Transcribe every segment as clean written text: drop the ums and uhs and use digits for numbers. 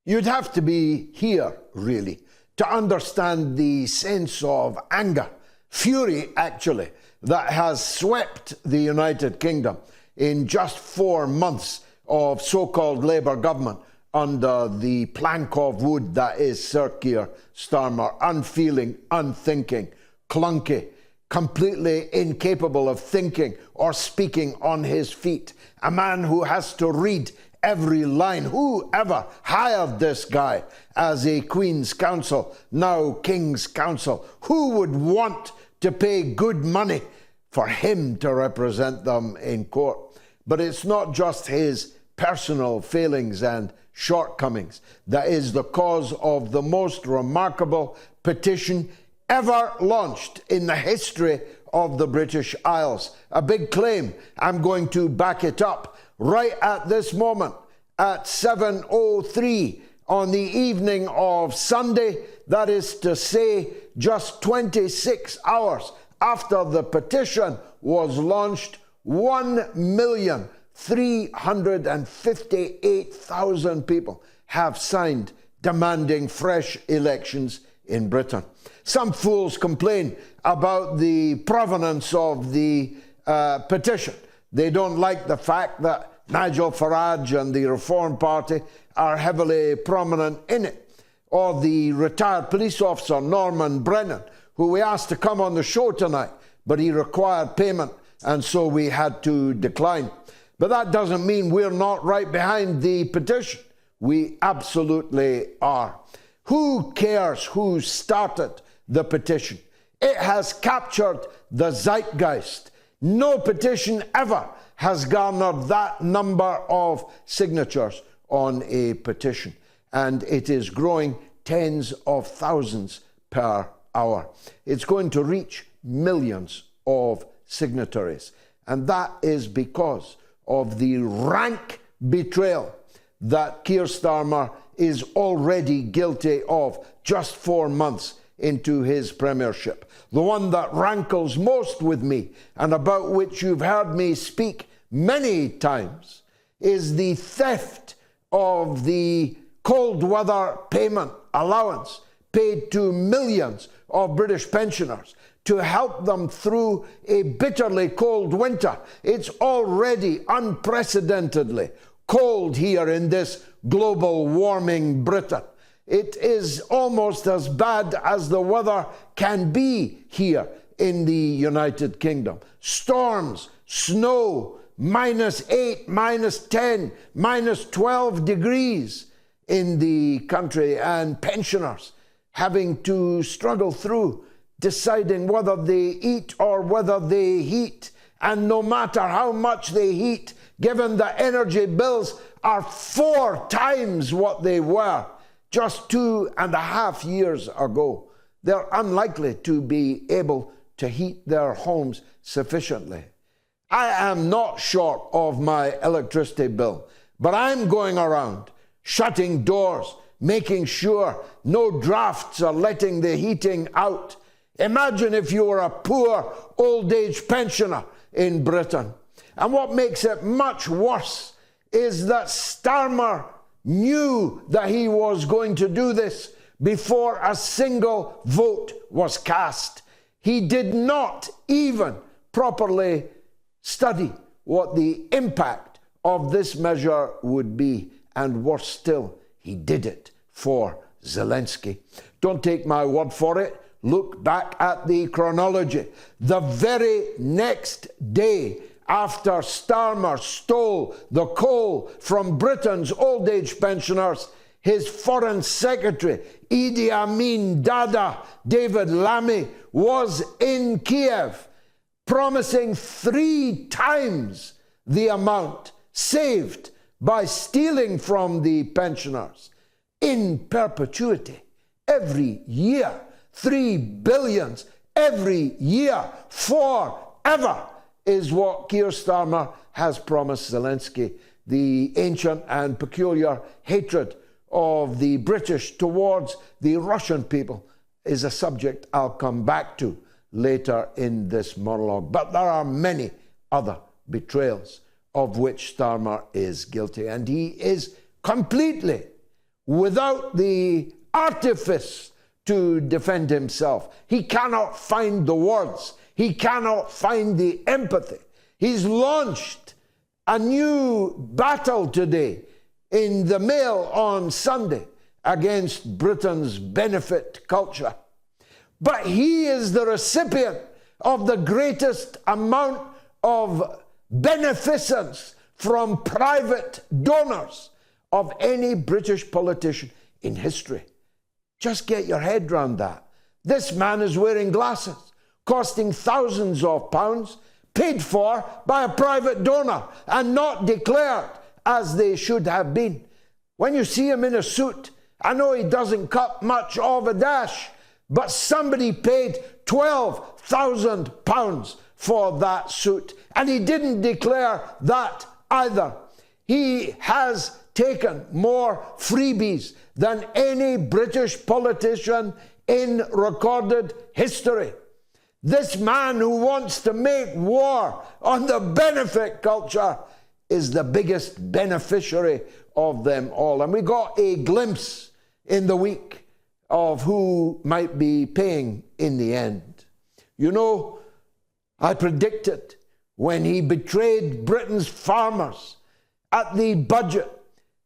You'd have to be here, really, to understand the sense of anger, fury actually, that has swept the United Kingdom in just 4 months of so-called Labour government under the plank of wood that is Sir Keir Starmer, unfeeling, unthinking, clunky, completely incapable of thinking or speaking on his feet, a man who has to read every line. Whoever hired this guy as a Queen's Counsel, now King's Counsel? Who would want to pay good money for him to represent them in court? But it's not just his personal failings and shortcomings that is the cause of the most remarkable petition ever launched in the history of the British Isles. A big claim. I'm going to back it up right at this moment at 7:03 on the evening of Sunday. That is to say, just 26 hours after the petition was launched, 1,358,000 people have signed demanding fresh elections in Britain. Some fools complain about the provenance of the petition. They don't like the fact that Nigel Farage and the Reform Party are heavily prominent in it. Or the retired police officer Norman Brennan, who we asked to come on the show tonight, but he required payment, and so we had to decline. But that doesn't mean we're not right behind the petition. We absolutely are. Who cares who started the petition? It has captured the zeitgeist. No petition ever has garnered that number of signatures on a petition, and it is growing tens of thousands per hour. It's going to reach millions of signatories, and that is because of the rank betrayal that Keir Starmer is already guilty of just 4 months into his premiership. The one that rankles most with me, and about which you've heard me speak many times, is the theft of the cold weather payment allowance paid to millions of British pensioners to help them through a bitterly cold winter. It's already unprecedentedly cold here in this global warming Britain. It is almost as bad as the weather can be here in the United Kingdom. Storms, snow, -8, -10, -12 degrees in the country, and pensioners having to struggle through deciding whether they eat or whether they heat. And no matter how much they heat, given that energy bills are 4 times what they were just 2.5 years ago, they're unlikely to be able to heat their homes sufficiently. I am not short of my electricity bill, but I'm going around shutting doors, making sure no drafts are letting the heating out. Imagine if you were a poor old-age pensioner in Britain. And what makes it much worse is that Starmer knew that he was going to do this before a single vote was cast. He did not even properly study what the impact of this measure would be. And worse still, he did it for Zelensky. Don't take my word for it. Look back at the chronology. The very next day after Starmer stole the coal from Britain's old-age pensioners, his Foreign Secretary, Idi Amin Dada, David Lammy, was in Kiev, promising 3 times the amount saved by stealing from the pensioners in perpetuity every year. 3 billion every year forever is what Keir Starmer has promised Zelensky. The ancient and peculiar hatred of the British towards the Russian people is a subject I'll come back to later in this monologue. But there are many other betrayals of which Starmer is guilty, and he is completely without the artifice to defend himself. He cannot find the words. He cannot find the empathy. He's launched a new battle today in the Mail on Sunday against Britain's benefit culture. But he is the recipient of the greatest amount of beneficence from private donors of any British politician in history. Just get your head around that. This man is wearing glasses, costing thousands of pounds, paid for by a private donor and not declared as they should have been. When you see him in a suit, I know he doesn't cut much of a dash, but somebody paid £12,000 for that suit, and he didn't declare that either. He has taken more freebies than any British politician in recorded history. This man who wants to make war on the benefit culture is the biggest beneficiary of them all. And we got a glimpse in the week of who might be paying in the end. You know, I predicted when he betrayed Britain's farmers at the budget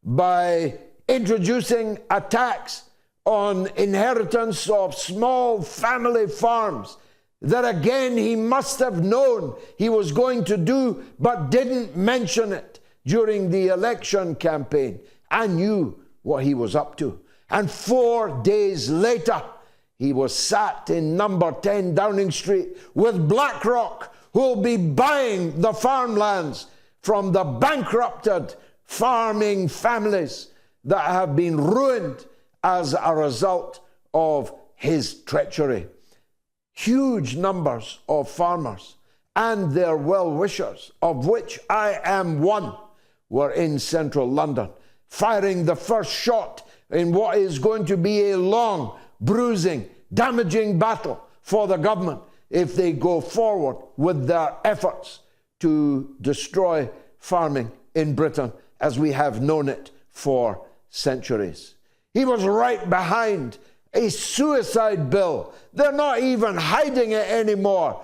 by introducing a tax on inheritance of small family farms, that again he must have known he was going to do, but didn't mention it during the election campaign. I knew what he was up to. And 4 days later, he was sat in number 10 Downing Street with BlackRock, who will be buying the farmlands from the bankrupted farming families that have been ruined as a result of his treachery. Huge numbers of farmers and their well-wishers, of which I am one, were in central London, firing the first shot in what is going to be a long, bruising, damaging battle for the government if they go forward with their efforts to destroy farming in Britain as we have known it for centuries. He was right behind a suicide bill. They're not even hiding it anymore.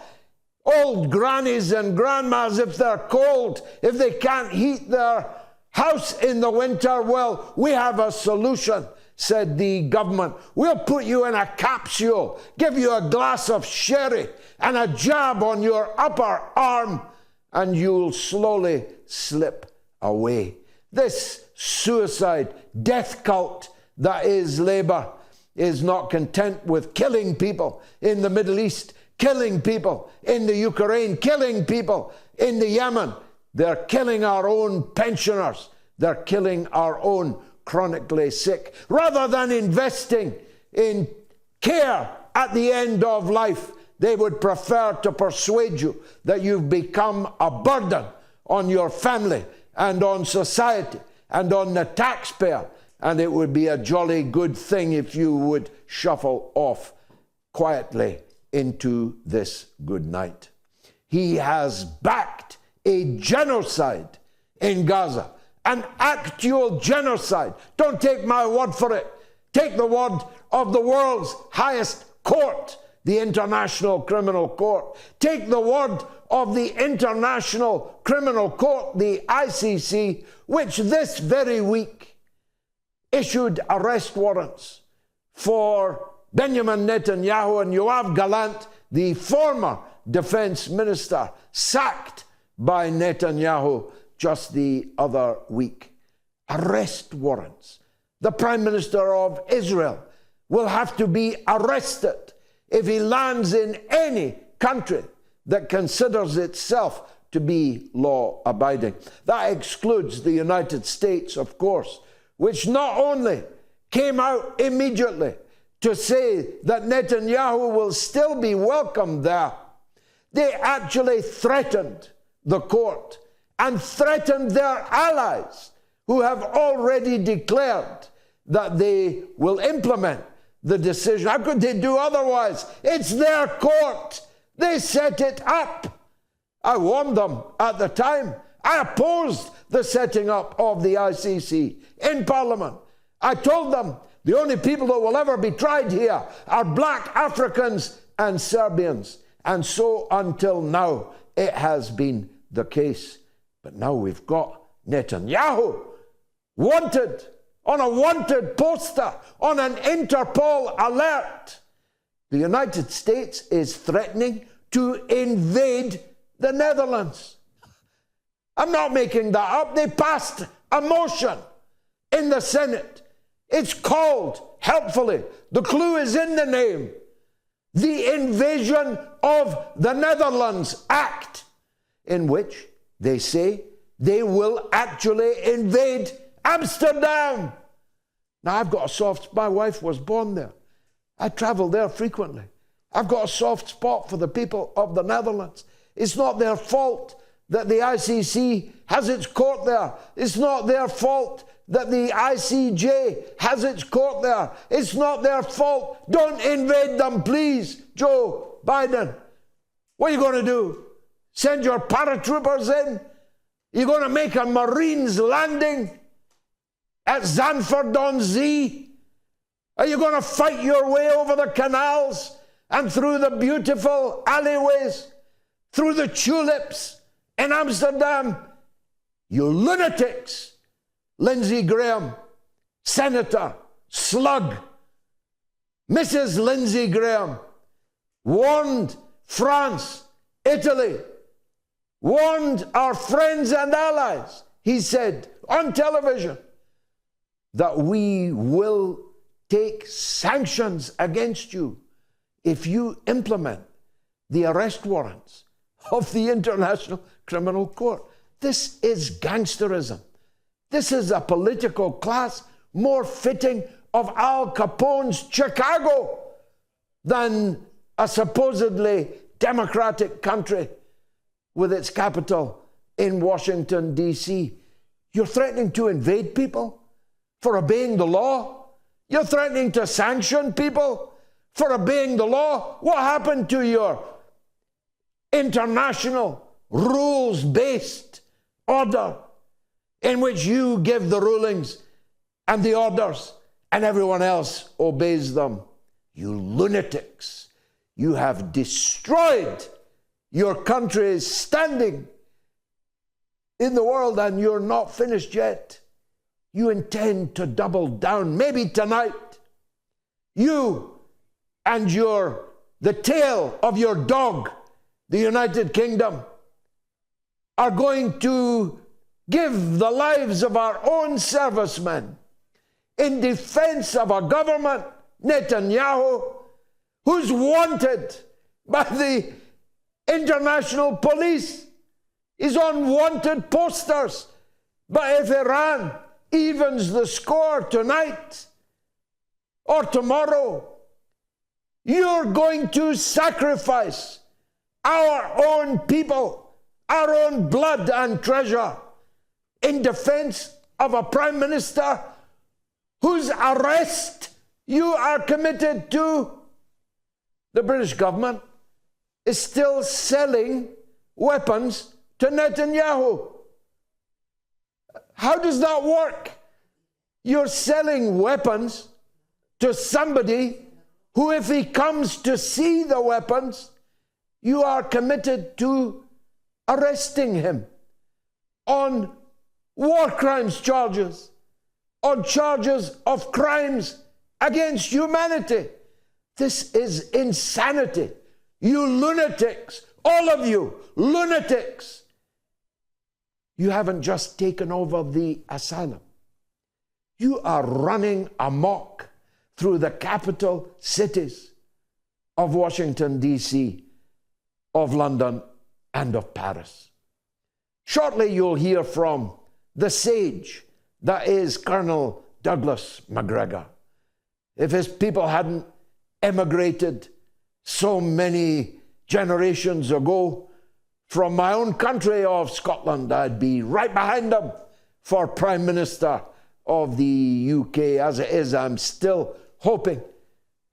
Old grannies and grandmas, if they're cold, if they can't heat their house in the winter, well, we have a solution, said the government. We'll put you in a capsule, give you a glass of sherry and a jab on your upper arm, and you'll slowly slip away. This suicide death cult that is Labour is not content with killing people in the Middle East, killing people in the Ukraine, killing people in the Yemen. They're killing our own pensioners. They're killing our own chronically sick. Rather than investing in care at the end of life, they would prefer to persuade you that you've become a burden on your family and on society and on the taxpayer, and it would be a jolly good thing if you would shuffle off quietly into this good night. He has backed a genocide in Gaza, an actual genocide. Don't take my word for it. Take the word of the world's highest court, the International Criminal Court. Take the word of the International Criminal Court, the ICC, which this very week issued arrest warrants for Benjamin Netanyahu and Yoav Gallant, the former defense minister, sacked by Netanyahu just the other week. Arrest warrants. The Prime Minister of Israel will have to be arrested if he lands in any country that considers itself to be law-abiding. That excludes the United States, of course, which not only came out immediately to say that Netanyahu will still be welcome there, they actually threatened the court and threatened their allies, who have already declared that they will implement the decision. How could they do otherwise? It's their court. They set it up. I warned them at the time. I opposed the setting up of the ICC in Parliament. I told them the only people that will ever be tried here are black Africans and Serbians. And so until now, it has been the case. But now we've got Netanyahu wanted on a wanted poster, on an Interpol alert. The United States is threatening to invade the Netherlands. I'm not making that up. They passed a motion in the Senate. It's called, helpfully, the clue is in the name, the Invasion of the Netherlands Act, in which they say they will actually invade Amsterdam. Now, I've got a soft, my wife was born there. I travel there frequently. I've got a soft spot for the people of the Netherlands. It's not their fault that the ICC has its court there. It's not their fault that the ICJ has its court there. It's not their fault. Don't invade them, please, Joe Biden. What are you going to do? Send your paratroopers in? You're going to make a Marines landing at Zandvoort-on-Zee? Are you going to fight your way over the canals and through the beautiful alleyways, through the tulips in Amsterdam? You lunatics! Lindsey Graham, Senator, slug, Mrs. Lindsey Graham, warned France, Italy, warned our friends and allies, he said on television, that we will take sanctions against you if you implement the arrest warrants of the International Criminal Court. This is gangsterism. This is a political class more fitting of Al Capone's Chicago than a supposedly democratic country with its capital in Washington, D.C. You're threatening to invade people for obeying the law? You're threatening to sanction people for obeying the law? What happened to your international rules-based order in which you give the rulings and the orders and everyone else obeys them? You lunatics, you have destroyed your country's standing in the world, and you're not finished yet. You intend to double down, maybe tonight. You and the tail of your dog, the United Kingdom, are going to give the lives of our own servicemen in defense of a government, Netanyahu, who's wanted by the international police. He's on wanted posters. But if Iran evens the score tonight or tomorrow, you're going to sacrifice our own people, our own blood and treasure in defense of a prime minister whose arrest you are committed to. The British government is still selling weapons to Netanyahu. How does that work? You're selling weapons to somebody who, if he comes to see the weapons, you are committed to arresting him on war crimes charges, on charges of crimes against humanity. This is insanity. You lunatics, all of you lunatics. You haven't just taken over the asylum. You are running amok through the capital cities of Washington, D.C., of London, and of Paris. Shortly, you'll hear from the sage that is Colonel Douglas MacGregor. If his people hadn't emigrated so many generations ago from my own country of Scotland, I'd be right behind them for Prime Minister of the UK. As it is, I'm still hoping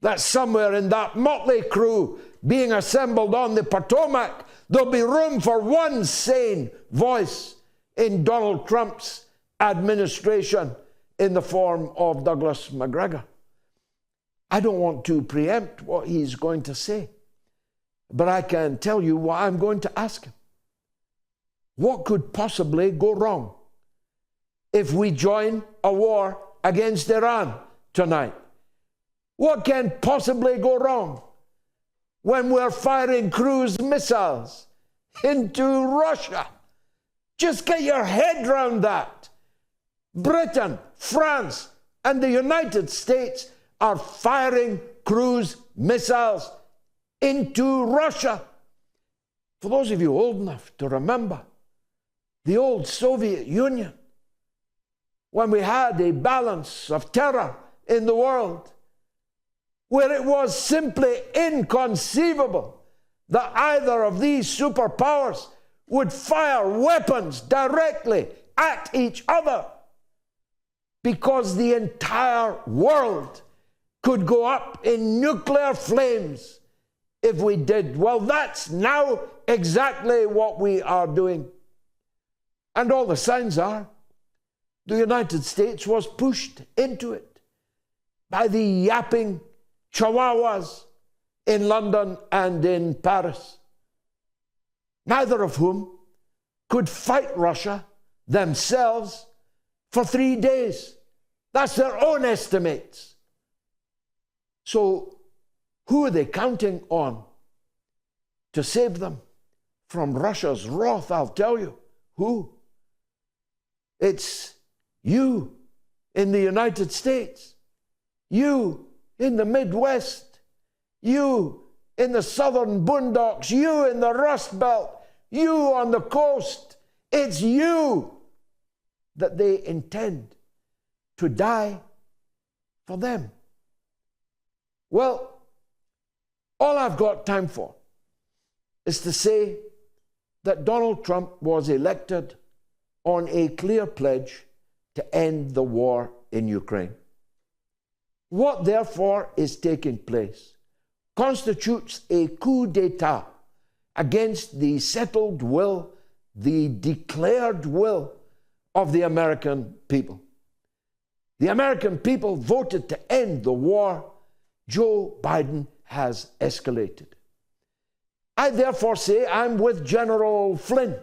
that somewhere in that motley crew being assembled on the Potomac, there'll be room for one sane voice in Donald Trump's administration in the form of Douglas MacGregor. I don't want to preempt what he's going to say, but I can tell you what I'm going to ask him. What could possibly go wrong if we join a war against Iran tonight? What can possibly go wrong when we're firing cruise missiles into Russia? Just get your head around that. Britain, France, and the United States are firing cruise missiles into Russia. For those of you old enough to remember the old Soviet Union, when we had a balance of terror in the world, where it was simply inconceivable that either of these superpowers would fire weapons directly at each other, because the entire world could go up in nuclear flames if we did. Well, that's now exactly what we are doing. And all the signs are the United States was pushed into it by the Yapping Chihuahuas in London and in Paris, neither of whom could fight Russia themselves for 3 days. That's their own estimates. So who are they counting on to save them from Russia's wrath? I'll tell you who. It's you in the United States, you in the Midwest, you in the southern boondocks, you in the Rust Belt, you on the coast. It's you that they intend to die for them. Well, all I've got time for is to say that Donald Trump was elected on a clear pledge to end the war in Ukraine. What therefore is taking place constitutes a coup d'etat against the settled will, the declared will of the American people. The American people voted to end the war. Joe Biden has escalated. I therefore say I'm with General Flynn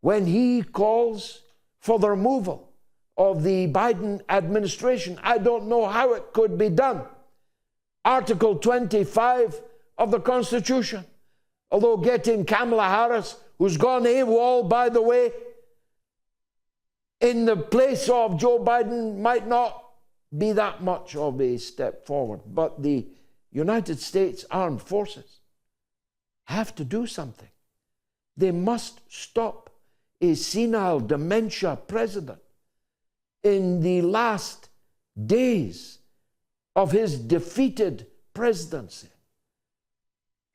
when he calls for the removal of the Biden administration. I don't know how it could be done. Article 25 of the Constitution, although getting Kamala Harris, who's gone AWOL, by the way, in the place of Joe Biden might not be that much of a step forward. But the United States Armed Forces have to do something. They must stop a senile dementia president in the last days of his defeated presidency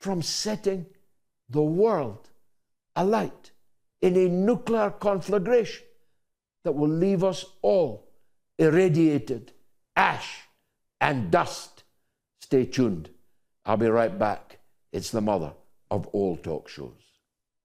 from setting the world alight in a nuclear conflagration that will leave us all irradiated ash and dust. Stay tuned. I'll be right back. It's the mother of all talk shows.